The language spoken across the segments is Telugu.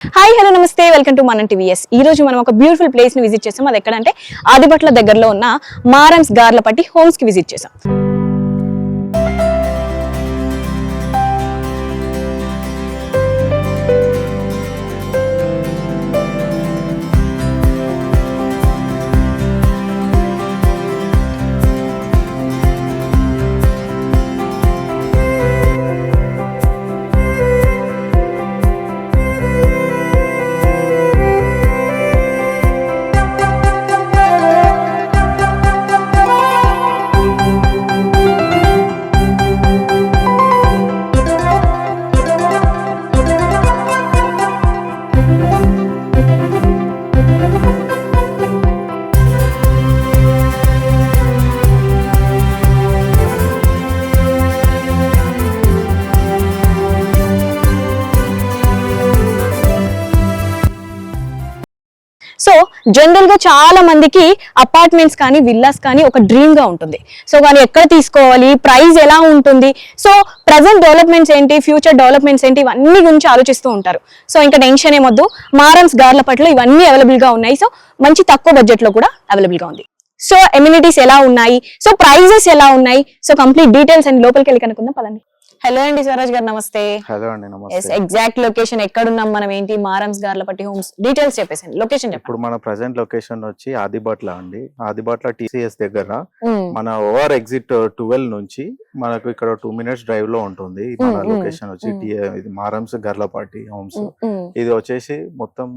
హాయ్ హలో నమస్తే వెల్కమ్ టు మనం టీవీఎస్. ఈ రోజు మనం ఒక బ్యూటిఫుల్ ప్లేస్ ని విజిట్ చేసాం. అది ఎక్కడంటే ఆదిబట్ల దగ్గరలో ఉన్న మారమ్స్ గార్లపట్టి హోమ్స్ కి విజిట్ చేసాం. సో జనరల్ గా చాలా మందికి అపార్ట్మెంట్స్ కానీ విల్లాస్ కానీ ఒక డ్రీమ్ గా ఉంటుంది. సో వాళ్ళు ఎక్కడ తీసుకోవాలి, ప్రైస్ ఎలా ఉంటుంది, సో ప్రజెంట్ డెవలప్మెంట్స్ ఏంటి, ఫ్యూచర్ డెవలప్మెంట్స్ ఏంటి, ఇవన్నీ గురించి ఆలోచిస్తూ ఉంటారు. సో ఇంకా టెన్షన్ ఏమొద్దు, మారమ్స్ గార్లపట్లో ఇవన్నీ అవైలబుల్ గా ఉన్నాయి. సో మంచి తక్కువ బడ్జెట్ లో కూడా అవైలబుల్ గా ఉంది. సో ఎమ్యూనిటీస్ ఎలా ఉన్నాయి, సో ప్రైజెస్ ఎలా ఉన్నాయి, సో కంప్లీట్ డీటెయిల్స్ అండ్ లోపలికి వెళ్ళి కనుక్కుందాం పదండి. హలో అండి స్వరాజ్ గారు, నమస్తే. హలో అండి, నమస్తే. ఎగ్జాక్ట్ లొకేషన్ ఎక్కడున్నాం మనం, ఏంటి మారమ్స్ గార్లపట్టి హోమ్స్ డీటెయిల్స్ చెప్పేసండి. లొకేషన్ ఇప్పుడు మన ప్రెసెంట్ లొకేషన్ వచ్చి ఆదిబట్ల అండి. ఆదిబట్ల టీసీఎస్ దగ్గర మన ఓవర్ ఎగ్జిట్ 12 నుంచి మనకు ఇక్కడ 2 minutes డ్రైవ్ లో ఉంటుంది. మన లొకేషన్ వచ్చి ఇది మారమ్స్ గార్లపట్టి హోమ్స్. ఇది వచ్చేసి మొత్తం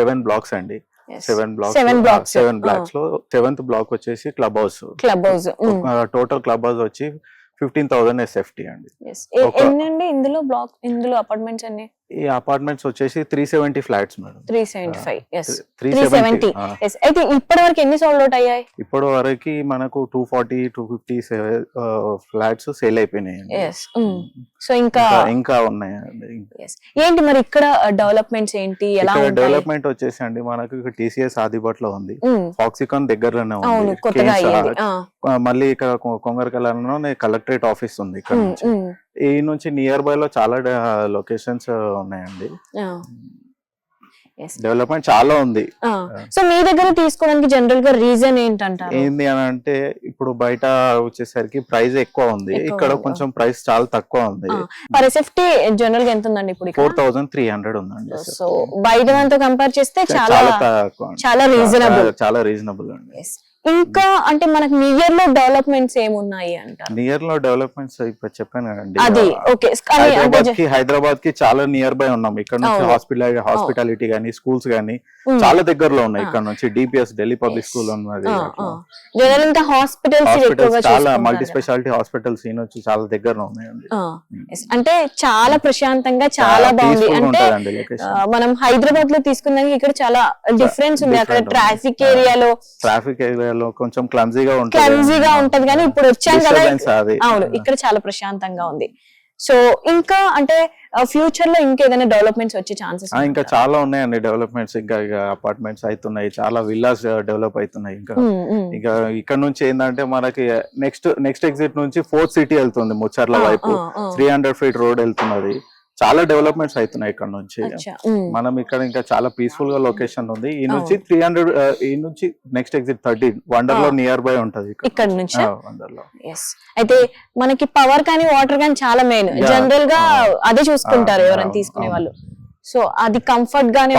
7 blocks అండి. 7 blocks లో 7th బ్లాక్ వచ్చేసి club house. Total club house వచ్చి 15,000 SFT అండి. ఎన్నండి ఇందులో బ్లాక్, ఇందులో అపార్ట్మెంట్స్ అన్ని? ఈ అపార్ట్మెంట్స్ వచ్చేసి 370 ఫ్లాట్స్ మేడం. 375. yes 370. yes అయితే ఇప్పటి వరకు ఎన్ని సోల్డ్ అవుట్ అయ్యాయి? ఇప్పటి వరకు మనకు 240 250 ఫ్లాట్స్ సేల్ అయిపోయినాయి. yes సో ఇంకా ఉన్నాయండి. ఏంటి మరి ఇక్కడ డెవలప్మెంట్స్ ఏంటి, ఎలా ఉంటాయి? డెవలప్మెంట్ వచ్చేసి అండి మనకు ఇక్కడ టీసీఎస్ ఆదిబట్లో ఉంది, ఫాక్సికాన్ దగ్గరలోనే ఉంది, మళ్ళీ ఇక్కడ కొంగరకలలో కలెక్టరేట్ ఆఫీస్ ఉంది. ఇక్కడ నుంచి ఈ నుంచి నియర్ బై లో చాలా లొకేషన్స్ ఉన్నాయండి. డెవలప్మెంట్ చాలా ఉంది. సో మీ దగ్గర తీసుకోవడానికి జనరల్ గా రీజన్ ఏంటంటారు? ఏంది అని అంటే ఇప్పుడు బయట వచ్చేసరికి ప్రైస్ ఎక్కువ ఉంది, ఇక్కడ కొంచెం ప్రైస్ చాలా తక్కువ ఉంది. పర్ ఎస్ఎఫ్టీ జనరల్ గా ఎంత ఉందండి ఇప్పుడు? 4,300 ఉందండి. సో బయట దాంతో కంపేర్ చేస్తే చాలా రీజనబుల్ అండి. ఇంకా అంటే మనకి నియర్ లో డెవలప్మెంట్స్ ఏమున్నాయి అంటారు? నియర్ లో డెవలప్మెంట్స్ ఇప్పుడు చెప్పాను కదండి, అది ఓకే. హైదరాబాద్ కి చాలా నియర్ బై ఉన్నాం. ఇక్కడ నుంచి హాస్పిటాలిటీ గానీ, స్కూల్స్ గానీ చాలా దగ్గరలో ఉన్నాయి. ఇక్కడ నుంచి డిపిఎస్ ఢిల్లీ పబ్లిక్ స్కూల్ ఉన్నది. ఇంకా హాస్పిటల్స్ చాలా మల్టీ స్పెషాలిటీ హాస్పిటల్స్ వచ్చి చాలా దగ్గరలో ఉన్నాయండి. అంటే చాలా ప్రశాంతంగా, చాలా బాగుంది. అంటే మనం హైదరాబాద్ లో తీసుకున్నాక ఇక్కడ చాలా డిఫరెన్స్ ఉంది. అక్కడ ట్రాఫిక్ ఏరియాలో కొంచెం క్లమ్జీగా ఉంటది కానీ ఇప్పుడు వచ్చాం కదా, అవును ఇక్కడ చాలా ప్రశాంతంగా ఉంది. సో ఇంకా అంటే ఫ్యూచర్ లో ఇంకా ఏదైనా డెవలప్మెంట్స్ వచ్చే ఛాన్సెస్? ఇంకా చాలా ఉన్నాయండి డెవలప్మెంట్స్. ఇంకా అపార్ట్మెంట్స్ అవుతున్నాయి, చాలా విల్లాస్ డెవలప్ అవుతున్నాయి. ఇంకా ఇక్కడ నుంచి ఏంటంటే మనకి నెక్స్ట్ ఎగ్జిట్ నుంచి 4th సిటీ వెళ్తుంది, ముచ్చర్ల వైపు 300 feet రోడ్ వెళ్తున్నది. చాలా డెవలప్మెంట్స్ అవుతున్నాయి ఇక్కడ నుంచి. మనం ఇక్కడ ఇంకా చాలా పీస్ఫుల్ గా లొకేషన్ ఉంది. ఈ నుంచి 300 ఈ నుంచి నెక్స్ట్ ఎగ్జిట్ 13 వండర్ లో నియర్ బై ఉంటది ఇక్కడ నుంచి. వండర్ లో అయితే మనకి పవర్ కానీ వాటర్ కానీ చాలా మెయిన్. జనరల్ గా అదే చూసుకుంటారు ఎవరైనా తీసుకునే వాళ్ళు. సో అది కంఫర్ట్ గానే,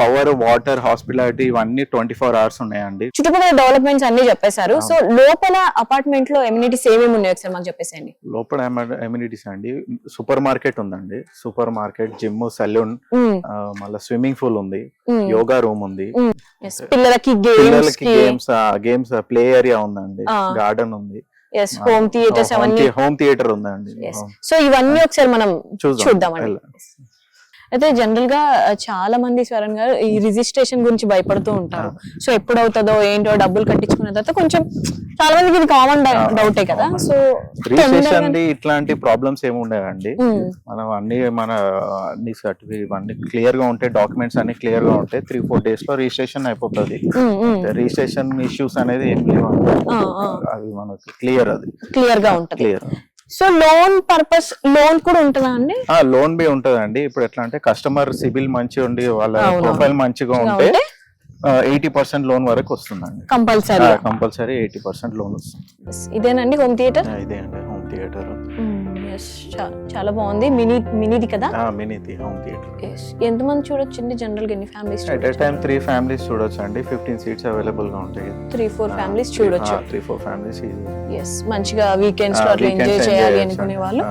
పవర్ వాటర్ హాస్పిటాలిటీ ఇవన్నీ 24 hours ఉన్నాయండి. చుట్టుపక్కల డెవలప్మెంట్స్ అన్ని చెప్పేశారు. సో లోపల అపార్ట్మెంట్ లో ఎమ్యూనిటీస్ ఏమేమి ఉన్నాయి ఒకసారి మాకు చెప్పేసేయండి. లోపల ఎమ్యూనిటీస్ అండి, సూపర్ మార్కెట్ ఉందండి. సూపర్ మార్కెట్, జిమ్, సెలూన్, మళ్ళీ స్విమ్మింగ్ పూల్ ఉంది, యోగా రూమ్ ఉంది, పిల్లలకి గేమ్స్ ప్లే ఏరియా ఉందండి, గార్డెన్ ఉంది, హోమ్ థియేటర్ ఉందండి. సో ఇవన్నీ ఒకసారి మనం చూద్దామండి. అయితే జనరల్ గా చాలా మంది స్వరణ్ గారు ఈ రిజిస్ట్రేషన్ గురించి భయపడుతూ ఉంటారు. సో ఎప్పుడు అవుతుందో ఏంటో, డబ్బులు కట్టించుకున్న తర్వాత కొంచెం చాలా మందికి ఇది కామన్ డౌటే కదా. సో రిజిస్ట్రేషన్ ఇట్లాంటి ప్రాబ్లమ్స్ ఏమి ఉండేవండి. మనం అన్ని సర్టిఫికేట్ అన్ని క్లియర్ గా ఉంటాయి, డాక్యుమెంట్స్ అన్ని క్లియర్ గా ఉంటాయి. 3-4 days లో రిజిస్ట్రేషన్ అయిపోతుంది. రిజిస్ట్రేషన్ ఇష్యూస్ అనేది ఏం లేవు, అది మనకి క్లియర్ గా ఉంటుంది. క్లియర్ గా ఉంటుంది. సో లోన్ పర్పస్ లోన్ కూడా ఉంటుందా అండి? లోన్ బి ఉంటదండి. ఇప్పుడు ఎట్లా అంటే కస్టమర్ సిబిల్ మంచిగా ఉండి వాళ్ళ అవును. ప్రొఫైల్ మంచిగా ఉంటే 80% లోన్ వరకు వస్తుందండి. కంపల్సరీ 80% లోన్ వస్తుంది. ఇదేనండి హోమ్ థియేటర్. ఇదే అండి హోమ్ థియేటర్. చాలా బాగుంది. మినీది కదా? మినీది హోమ్ థియేటర్. ఎంతమంది చూడొచ్చండి జనరల్ గా? ఎన్ని families? At a time 3 families చూడొచ్చు అండి. 15 సీట్స్ అవైలబుల్ గా ఉంటాయి. 3-4 ఫ్యామిలీస్ చూడొచ్చు. 3-4 ఫ్యామిలీస్. మంచిగా వీకెండ్స్ లో అట్లా ఎంజాయ్ చేయాలి అనుకునే వాళ్ళు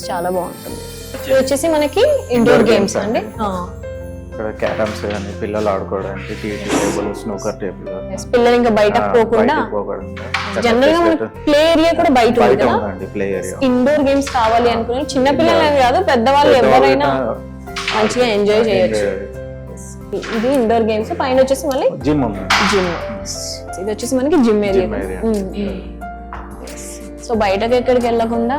చాలా బాగుంటుంది. ఇది వచ్చేసి మనకి ఇండోర్ గేమ్స్ అండి. ఇక్కడ క్యారమ్స్ కానీ పిల్లలు ఆడుకోవడానికి టీటీ టేబుల్, స్నూకర్ టేబుల్. పిల్లలు ఇంకా బయటకు పోకుండా జనరల్ గా మనకి ప్లే ఏరియా కూడా బయట ఉంది కదా. ప్లే ఏరియా ఇండోర్ గేమ్స్ కావాలి అనుకునే చిన్న పిల్లలే కాదు పెద్దవాళ్ళు ఎవరైనా మంచిగా ఎంజాయ్ చేయొచ్చు. ఇది ఇండోర్ గేమ్స్. పైన వచ్చేసి మళ్ళీ జిమ్. ఇది వచ్చేసి మనకి జిమ్ ఏరియా. సో బయటకి ఎక్కడికి వెళ్ళకుండా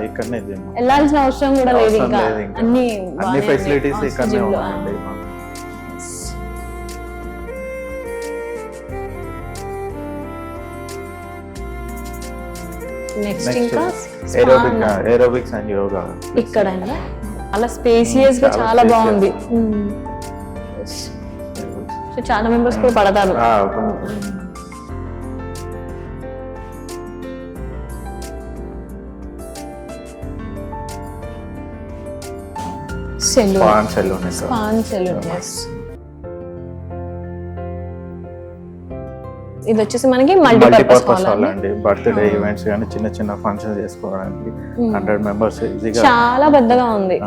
ఇక్కడనే వెళ్ళాల్సిన అవసరం కూడా లేదు. ఇంకా అన్ని ఫెసిలిటీస్ ఇక్కడనే ఉన్నాయండి. నెక్స్ట్ ఇంకా ఏరోబిక్స్ అండ్ యోగా ఇక్కడ చాలా స్పేసియస్ గా చాలా బాగుంది. సో చాలా మెంబర్స్ కూడా పడతారు. స్పాన్ సెలూన్. ఇది వచ్చేసి మనకి మల్టీపర్పస్ హాల్ అండి. బర్త్డే ఈవెంట్స్ కానీ చిన్న చిన్న ఫంక్షన్స్ చేసుకోవడానికి 100 మెంబర్స్ ఈజీగా. చాలా పెద్దగా ఉంది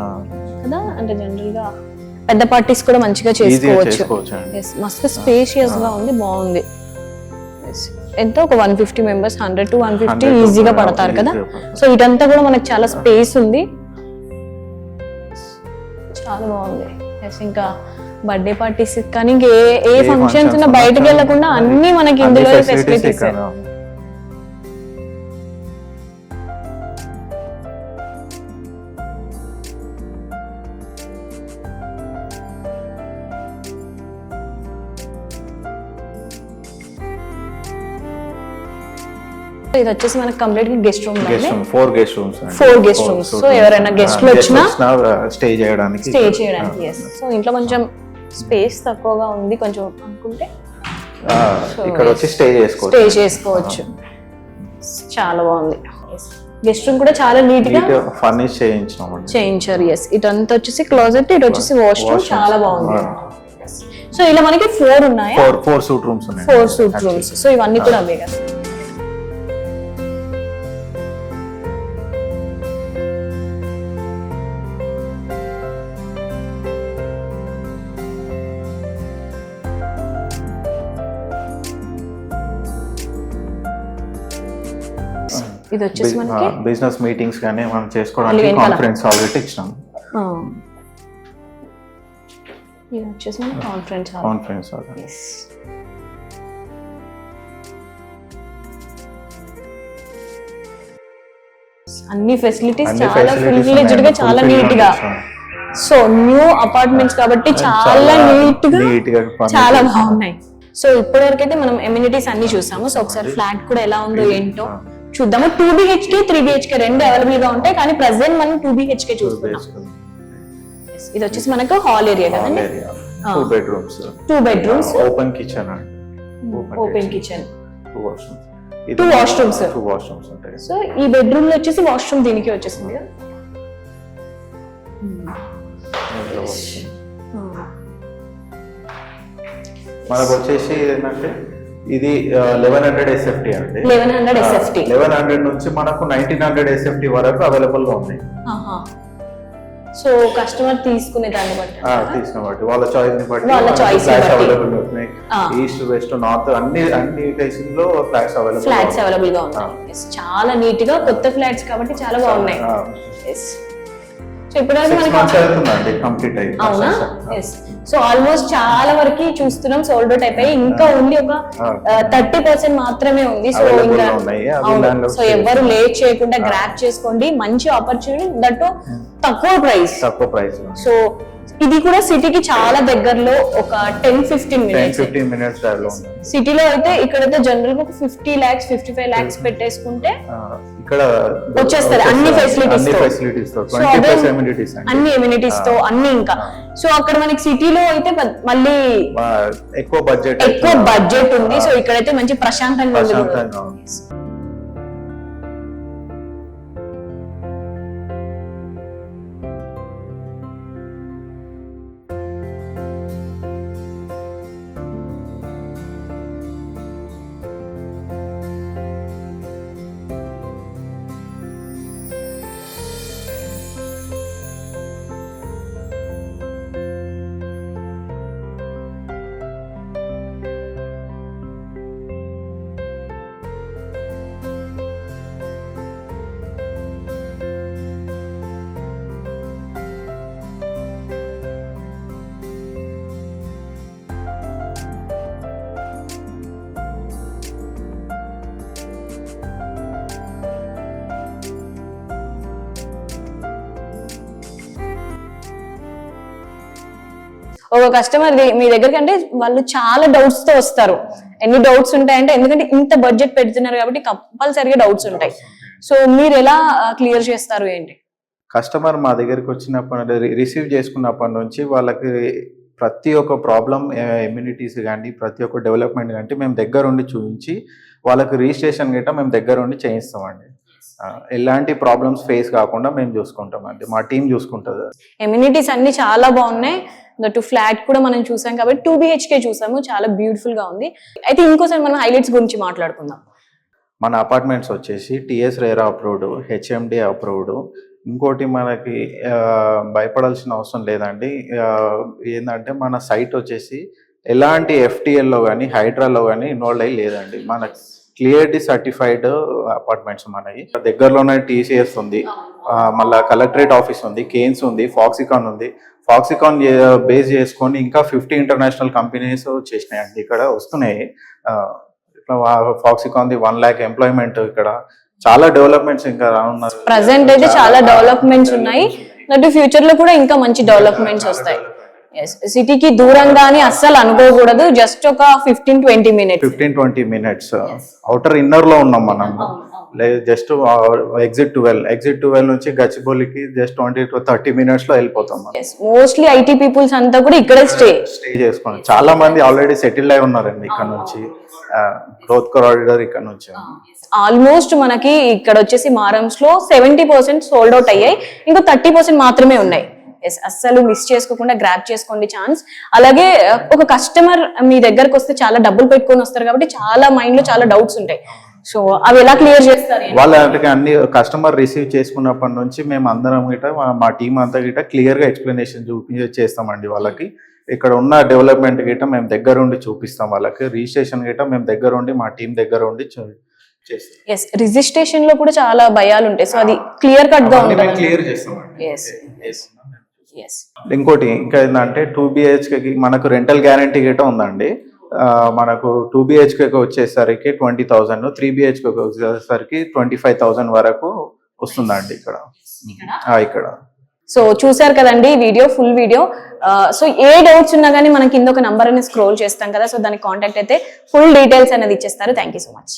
కదా. అంటే జనరల్ గా పెద్ద పార్టీస్ కూడా మంచిగా చేసుకోవచ్చు. మస్తు స్పేషియస్ గా ఉంది, బాగుంది. ఎంతో ఒక 150 మెంబర్స్, 100 to 150 ఈజీగా పడతారు కదా. సో ఇదంతా కూడా మనకి చాలా స్పేస్ ఉంది, చాలా బాగుంది. ఇంకా బర్త్డే పార్టీస్ కానీ ఇంకే ఏ ఫంక్షన్స్ ఉన్నా బయటకు వెళ్ళకుండా అన్ని మనకి ఇందులో ఫెసిలిటీస్. ఇది వచ్చేసి మనకి కంప్లీట్ గా guest room. 4 guest rooms. 4 guest rooms. So ఎవరైనా గెస్ట్లు వచ్చినా స్టే చేయడానికి. సో ఇంట్లో కొంచెం స్పేస్ తక్కువగా ఉంది కొంచెం అనుకుంటే ఇక్కడ వచ్చి స్టే చేసుకోవచ్చు. చాలా బాగుంది. గెస్ట్ రూమ్ కూడా చాలా నీట్ గా ఫర్నిష్ చేయించారు. ఇదంతా వచ్చేసి క్లోజెట్, ఇటు వచ్చేసి వాష్ రూమ్. చాలా బాగుంది. సో ఇలా మనకి 4 ఉన్నాయా? 4 సూట్ రూమ్స్ ఉన్నాయి. 4 సూట్ రూమ్స్. సో ఇవన్నీ కూడా అవే కదా. ఇది వచ్చేసి మనకి బిజినెస్ మీటింగ్స్ గానీ మనం చేసుకోవడానికి కాన్ఫరెన్స్ హాల్ ఇచ్చినాం. ఇది వచ్చేసి మనకి కాన్ఫరెన్స్ హాల్. అన్ని ఫెసిలిటీస్ చాలా ఫుల్ ఫ్లెడ్జ్డ్ గా, చాలా నీట్ గా. సో న్యూ అపార్ట్మెంట్స్ కాబట్టి చాలా నీట్ గా చాలా బాగున్నాయి. సో ఇప్పటి వరకు అయితే మనం ఎమ్యూనిటీస్ అన్ని చూసాము. సో ఒకసారి ఫ్లాట్ కూడా ఎలా ఉందో ఏంటో చూద్దాము. 2 BHK 3 BHK రెండు అవైలబుల్ గా ఉంటాయి, కానీ ప్రెసెంట్ మనం 2 BHK చూస్తున్నాం. ఇది వచ్చేసి మనకు హాల్ ఏరియా కదండి. 2 bedrooms, 2 bedrooms, open kitchen, open kitchen, 2 washrooms. 2 washrooms ఉంటాయి. సో ఈ బెడ్రూమ్ లో వచ్చేసి వాష్రూమ్ దీనికి వచ్చేసింది కదా. మనకు వచ్చేసి ఏంటంటే ఇది 1100 SFT అండి. 1100 SFT. 1100 నుంచి మనకు 1900 SFT వరకు అవైలబుల్ గా ఉన్నాయి. సో కస్టమర్ తీసుకునే దాన్ని బట్టి వాళ్ళ చాయిస్ ని బట్టి అవైలబుల్ అవుతున్నాయి. ఈస్ట్ వెస్ట్ నార్త్ అన్ని ప్లేసెస్ లో ఫ్లాట్స్ అవైలబుల్ గా ఉన్నాయి. చాలా నీట్ గా కొత్త ఫ్లాట్స్ కాబట్టి చాలా బాగున్నాయి. సో ఇప్పటివరకు మనకి కంప్లీట్ అయ్యి అవునా. సో ఆల్మోస్ట్ చాలా వరకు చూస్తున్నాం సోల్డ్ అవుట్ అయిపోయి, ఇంకా ఉంది ఒక 30% మాత్రమే ఉంది. సో ఇంకా సో ఎవరు లేట్ చేయకుండా గ్రాబ్ చేసుకోండి, మంచి ఆపర్చునిటీ, దట్ తక్కువ ప్రైస్. సో ఇది కూడా సిటీకి చాలా దగ్గరలో, ఒక 10-15 మినిట్స్ సిటీలో అయితే. ఇక్కడైతే జనరల్ గా 50 lakhs 55 lakhs పెట్టేసుకుంటే ఇక్కడ వచ్చేస్తారు అన్ని ఫెసిలిటీస్ అన్ని తో. ఫెసిలిటీస్ తో So 20+ అదే amenities అండి. అన్ని ఎమ్యూనిటీస్ తో అన్ని ఇంకా. సో అక్కడ మనకి సిటీలో అయితే మళ్ళీ ఎక్కువ బడ్జెట్ ఉంది. సో ఇక్కడైతే మంచి ప్రశాంతంగా ఉంది. ప్రశాంతంగా ఉంది. ఒక కస్టమర్ మీ దగ్గరికి అంటే వాళ్ళు చాలా డౌట్స్ తో వస్తారు. ఎన్ని డౌట్స్ ఉంటాయంటే, ఎందుకంటే ఇంత బడ్జెట్ పెడుతున్నారు కాబట్టి కంపల్సరీగా డౌట్స్ ఉంటాయి. సో మీరు ఎలా క్లియర్ చేస్తారు ఏంటి? కస్టమర్ మా దగ్గరికి వచ్చినప్పుడు రిసీవ్ చేసుకున్నప్పటి నుంచి వాళ్ళకి ప్రతి ఒక్క ప్రాబ్లం ఇమ్యూనిటీస్ కానీ ప్రతి ఒక్క డెవలప్మెంట్ కానీ మేము దగ్గరుండి చూపించి వాళ్ళకి రిజిస్ట్రేషన్ గిట్ట మేము దగ్గరుండి చేయిస్తామండి. ఎలాంటి ప్రాబ్లమ్స్ ఫేస్ కాకుండా మేము చూసుకుంటామండి, మా టీం చూసుకుంటుంది. ఎమ్యూనిటీస్ అన్ని చాలా బాగున్నాయి. దట్టు ఫ్లాట్ కూడా మనం చూసాం కాబట్టి 2 BHK చూసాము, చాలా బ్యూటిఫుల్ గా ఉంది. అయితే ఇంకోసారి మనం హైలైట్స్ గురించి మాట్లాడుకుందాం. మన అపార్ట్మెంట్స్ వచ్చేసి TS RERA approved, HMD approved. ఇంకోటి మనకి భయపడాల్సిన అవసరం లేదండి. ఏంటంటే మన సైట్ వచ్చేసి ఎలాంటి FTL కానీ హైడ్రాలో కానీ ఇన్వాల్వ్ అయ్యి లేదండి. మనకి క్లియర్లీ సర్టిఫైడ్ అపార్ట్మెంట్స్ మనకి. దగ్గరలోనే TCS ఉంది, మళ్ళీ కలెక్టరేట్ ఆఫీస్ ఉంది, కేన్స్ ఉంది, ఫాక్సికాన్ ఉంది. ఫాక్సికాన్ బేస్ చేసుకొని ఇంకా 50 ఇంటర్నేషనల్ కంపెనీస్ వచ్చేసినాయండి, ఇక్కడ వస్తున్నాయి. ఇట్లా ఫాక్సికాన్ 1 lakh ఎంప్లాయ్మెంట్, ఇక్కడ చాలా డెవలప్మెంట్స్ ఇంకా రానున్నారు. ప్రెసెంట్ అయితే చాలా డెవలప్మెంట్స్ ఉన్నాయి. దట్టు ఫ్యూచర్ లో కూడా ఇంకా మంచి డెవలప్మెంట్స్ వస్తాయి. సిటీకి దూరంగానే అస్సలు అనుకోకూడదు. జస్ట్ ఒక 15-20 మినిట్స్ అవుటర్ ఇన్నర్ లో ఉన్నాం మనం. లేదు జస్ట్ ఎగ్జిట్ 12 నుంచి గచ్చిబౌలికి జస్ట్ 20-30 మినిట్స్ లో వెళ్ళిపోతాం. మోస్ట్లీ ఐటీ పీపుల్స్ అంతా కూడా ఇక్కడే స్టే చేసుకోండి. చాలా మంది ఆల్రెడీ సెటిల్ అయి ఉన్నారండి ఇక్కడ నుంచి. గ్రోత్ కారిడార్ ఇక్కడ నుంచి ఆల్మోస్ట్ మనకి ఇక్కడ వచ్చేసి మారమ్స్ లో 70% సోల్డ్ అవుట్ అయ్యాయి. ఇంకా 30% మాత్రమే ఉన్నాయి. అస్సలు మిస్ చేసుకోకుండా గ్రాబ్ చేసుకోండి ఛాన్స్. అలాగే ఒక కస్టమర్ మీ దగ్గరకు వస్తే చాలా డబ్బులు పెట్టుకొని వస్తారు కాబట్టి చాలా మైండ్ లో చాలా డౌట్స్ ఉంటాయి. సో అవి ఎలా క్లియర్ చేస్తారు? వాళ్ళకి అన్ని కస్టమర్ రిసీవ్ చేసుకున్నప్పటి నుంచి మేము అందరం గిట మా టీం అంతా గిట క్లియర్ గా ఎక్స్ప్లెనేషన్ చేస్తామండి వాళ్ళకి. ఇక్కడ ఉన్న డెవలప్మెంట్ గిట మేము దగ్గరుండి చూపిస్తాం వాళ్ళకి. రిజిస్ట్రేషన్ గిట మేము దగ్గరుండి మా టీం దగ్గర ఉండి రిజిస్ట్రేషన్ లో కూడా చాలా భయాలు ఉంటాయి. సో అది క్లియర్ కట్ గా ఉంటుంది. క్లియర్ చేస్తామండి. ఇంకోటి ఇంకా ఏంటంటే 2 BHK మనకు రెంటల్ గ్యారంటీ గిట ఉందండి. మనకు 2 BHK వచ్చేసరికి 20,000, 3 BHK వచ్చేసరికి 25,000 వరకు వస్తుందండి ఇక్కడ. సో చూసారు కదండి వీడియో, ఫుల్ వీడియో. సో ఏ డౌట్స్ ఉన్నా కానీ మనం కింద ఒక నంబర్ అనేది స్క్రోల్ చేస్తాం కదా, సో దానికి కాంటాక్ట్ అయితే ఫుల్ డీటెయిల్స్ అనేది ఇచ్చేస్తారు. Thank you so much.